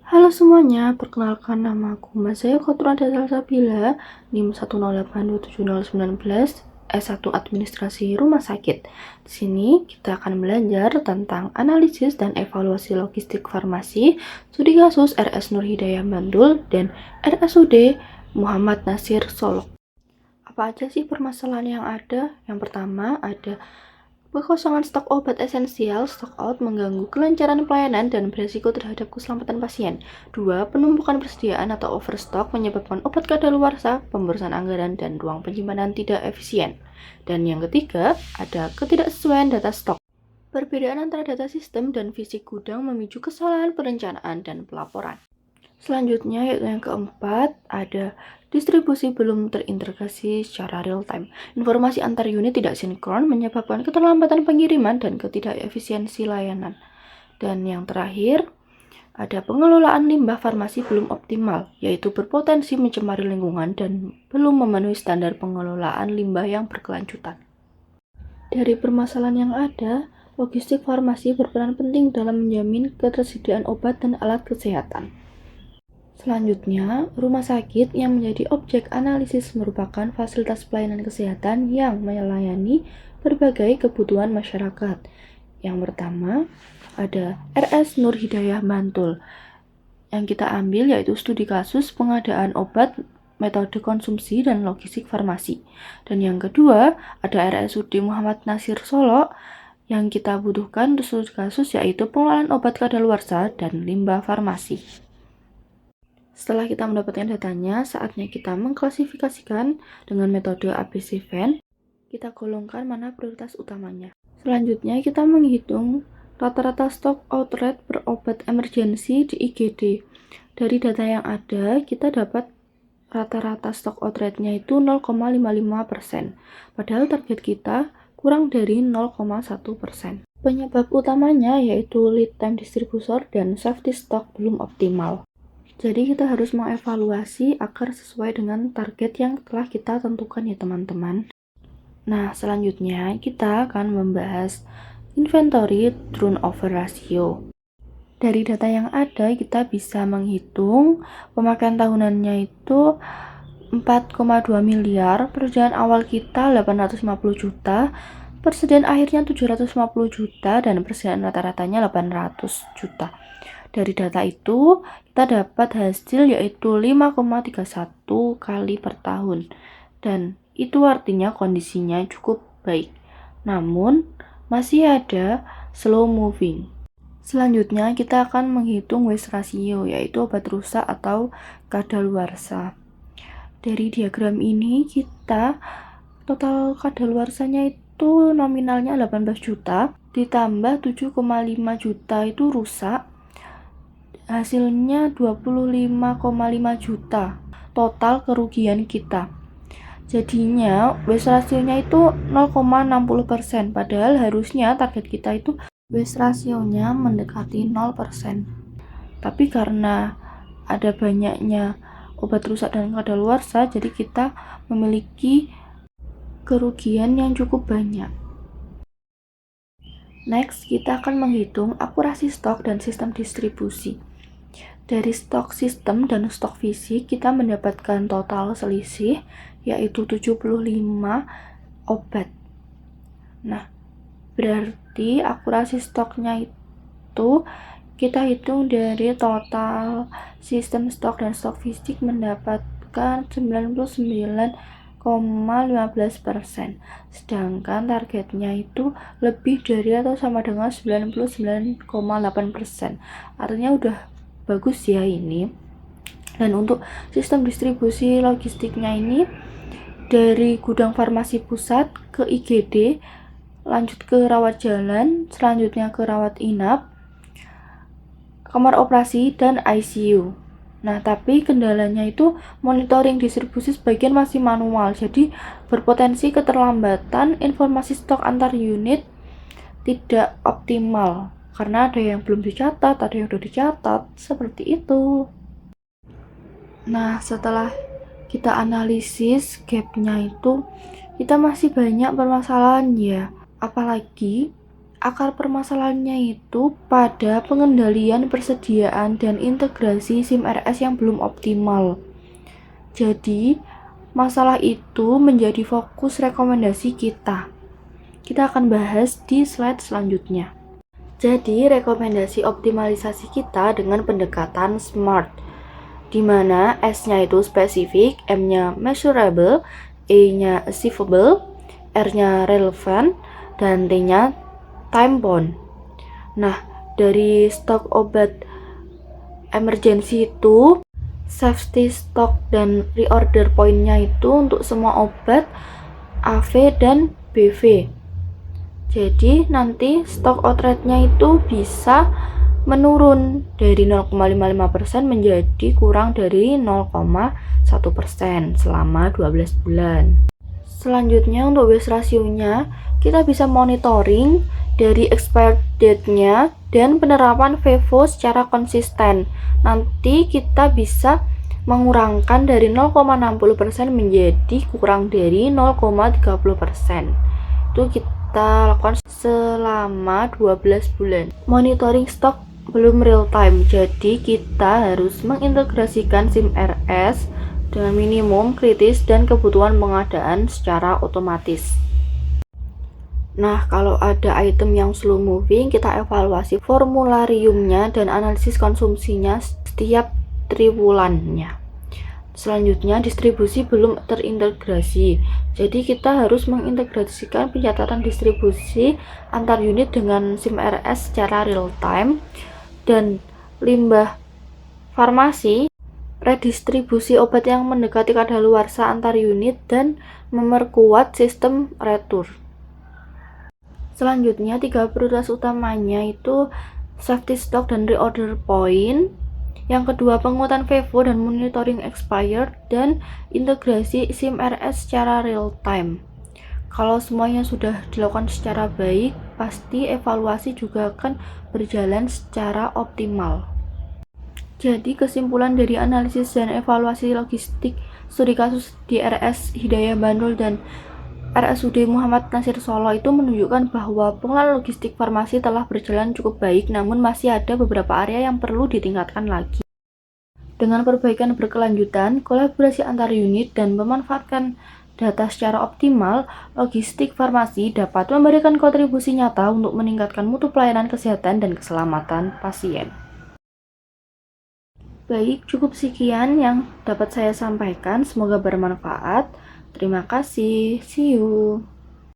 Halo semuanya, perkenalkan namaku Mazaya Khotrada Salsabila, NIM 108270911, S1 Administrasi Rumah Sakit. Di sini kita akan belajar tentang analisis dan evaluasi logistik farmasi studi kasus RS Nur Hidayah Bandul dan RSUD Muhammad Nasir Solo. Apa aja sih permasalahan yang ada? Yang pertama ada kekosongan stok obat esensial, stock out mengganggu kelancaran pelayanan dan beresiko terhadap keselamatan pasien. 2. Penumpukan persediaan atau overstock menyebabkan obat kadaluarsa, pemborosan anggaran, dan ruang penyimpanan tidak efisien. Dan yang ketiga, ada ketidaksesuaian data stok. Perbedaan antara data sistem dan fisik gudang memicu kesalahan perencanaan dan pelaporan. Selanjutnya, yaitu yang keempat, ada distribusi belum terintegrasi secara real-time. Informasi antar unit tidak sinkron menyebabkan keterlambatan pengiriman dan ketidakefisiensi layanan. Dan yang terakhir, ada pengelolaan limbah farmasi belum optimal, yaitu berpotensi mencemari lingkungan dan belum memenuhi standar pengelolaan limbah yang berkelanjutan. Dari permasalahan yang ada, logistik farmasi berperan penting dalam menjamin ketersediaan obat dan alat kesehatan. Selanjutnya, rumah sakit yang menjadi objek analisis merupakan fasilitas pelayanan kesehatan yang melayani berbagai kebutuhan masyarakat. Yang pertama, ada RS Nur Hidayah Bantul. Yang kita ambil yaitu studi kasus pengadaan obat, metode konsumsi, dan logistik farmasi. Dan yang kedua, ada RSUD Muhammad Nasir Solo. Yang kita butuhkan untuk studi kasus yaitu pengelolaan obat kadaluarsa dan limbah farmasi. Setelah kita mendapatkan datanya, saatnya kita mengklasifikasikan dengan metode ABC-Venn. Kita golongkan mana prioritas utamanya. Selanjutnya, kita menghitung rata-rata stok out rate per obat emergensi di IGD. Dari data yang ada, kita dapat rata-rata stok out rate-nya itu 0,55%. Padahal target kita kurang dari 0,1%. Penyebab utamanya yaitu lead time distributor dan safety stock belum optimal. Jadi kita harus mengevaluasi agar sesuai dengan target yang telah kita tentukan ya teman-teman. Nah, selanjutnya kita akan membahas inventory turnover ratio. Dari data yang ada kita bisa menghitung pemakaian tahunannya itu 4,2 miliar, persediaan awal kita 850 juta, persediaan akhirnya 750 juta, dan persediaan rata-ratanya 800 juta. Dari data itu, kita dapat hasil yaitu 5,31 kali per tahun. Dan itu artinya kondisinya cukup baik. Namun, masih ada slow moving. Selanjutnya, kita akan menghitung waste ratio, yaitu obat rusak atau kadaluarsa. Dari diagram ini, kita total kadaluarsanya itu nominalnya 18 juta, ditambah 7,5 juta itu rusak, hasilnya 25,5 juta total kerugian kita. Jadinya waste ratio-nya itu 0,60%, padahal harusnya target kita itu waste ratio-nya mendekati 0%. Tapi karena ada banyaknya obat rusak dan kadaluarsa, jadi kita memiliki kerugian yang cukup banyak. Next, kita akan menghitung akurasi stok dan sistem distribusi. Dari stok sistem dan stok fisik, kita mendapatkan total selisih, yaitu 75 obat. Nah, berarti akurasi stoknya itu kita hitung dari total sistem stok dan stok fisik mendapatkan 99,15%. Sedangkan targetnya itu lebih dari atau sama dengan 99,8%. Artinya udah bagus ya ini. Dan untuk sistem distribusi logistiknya ini dari gudang farmasi pusat ke IGD, lanjut ke rawat jalan, selanjutnya ke rawat inap, kamar operasi, dan ICU. Nah, tapi kendalanya itu monitoring distribusi sebagian masih manual, jadi berpotensi keterlambatan informasi stok antar unit tidak optimal. Karena ada yang belum dicatat, ada yang sudah dicatat, seperti itu. Nah, setelah kita analisis gap-nya itu, kita masih banyak permasalahan ya. Apalagi Akar permasalahannya itu pada pengendalian persediaan dan integrasi SIM RS yang belum optimal. Jadi, masalah itu menjadi fokus rekomendasi kita. Kita akan bahas di slide selanjutnya. Jadi, rekomendasi optimalisasi kita dengan pendekatan SMART, di mana S-nya itu spesifik, M-nya measurable, E-nya achievable, R-nya relevant, dan T-nya time bound. Nah, dari stok obat emergency itu, safety stock dan reorder point-nya itu untuk semua obat AV dan BV. Jadi nanti stok outright-nya itu bisa menurun dari 0,55% menjadi kurang dari 0,1% selama 12 bulan. Selanjutnya untuk waste ratio-nya, kita bisa monitoring dari expired date-nya dan penerapan FIFO secara konsisten. Nanti kita bisa mengurangkan dari 0,60% menjadi kurang dari 0,30%. Itu kita lakukan selama 12 bulan. Monitoring stok belum real time, jadi kita harus mengintegrasikan SIM RS dengan minimum kritis dan kebutuhan pengadaan secara otomatis. Nah, kalau ada item yang slow moving, kita evaluasi formulariumnya dan analisis konsumsinya setiap triwulannya. Selanjutnya, distribusi belum terintegrasi. Jadi, kita harus mengintegrasikan pencatatan distribusi antar unit dengan SIM RS secara real time dan limbah farmasi, redistribusi obat yang mendekati kadaluarsa antar unit, dan memperkuat sistem retur. Selanjutnya, 3 prioritas utamanya itu safety stock dan reorder point. Yang kedua, penguatan FIFO dan monitoring expired, dan integrasi SIM RS secara real time. Kalau semuanya sudah dilakukan secara baik, pasti evaluasi juga akan berjalan secara optimal. Jadi kesimpulan dari analisis dan evaluasi logistik studi kasus di RS Hidayah Bantul dan RSUD Muhammad Nasir Solo itu menunjukkan bahwa pengelolaan logistik farmasi telah berjalan cukup baik, namun masih ada beberapa area yang perlu ditingkatkan lagi. Dengan perbaikan berkelanjutan, kolaborasi antar unit, dan memanfaatkan data secara optimal, logistik farmasi dapat memberikan kontribusi nyata untuk meningkatkan mutu pelayanan kesehatan dan keselamatan pasien. Baik, cukup sekian yang dapat saya sampaikan. Semoga bermanfaat. Terima kasih. See you.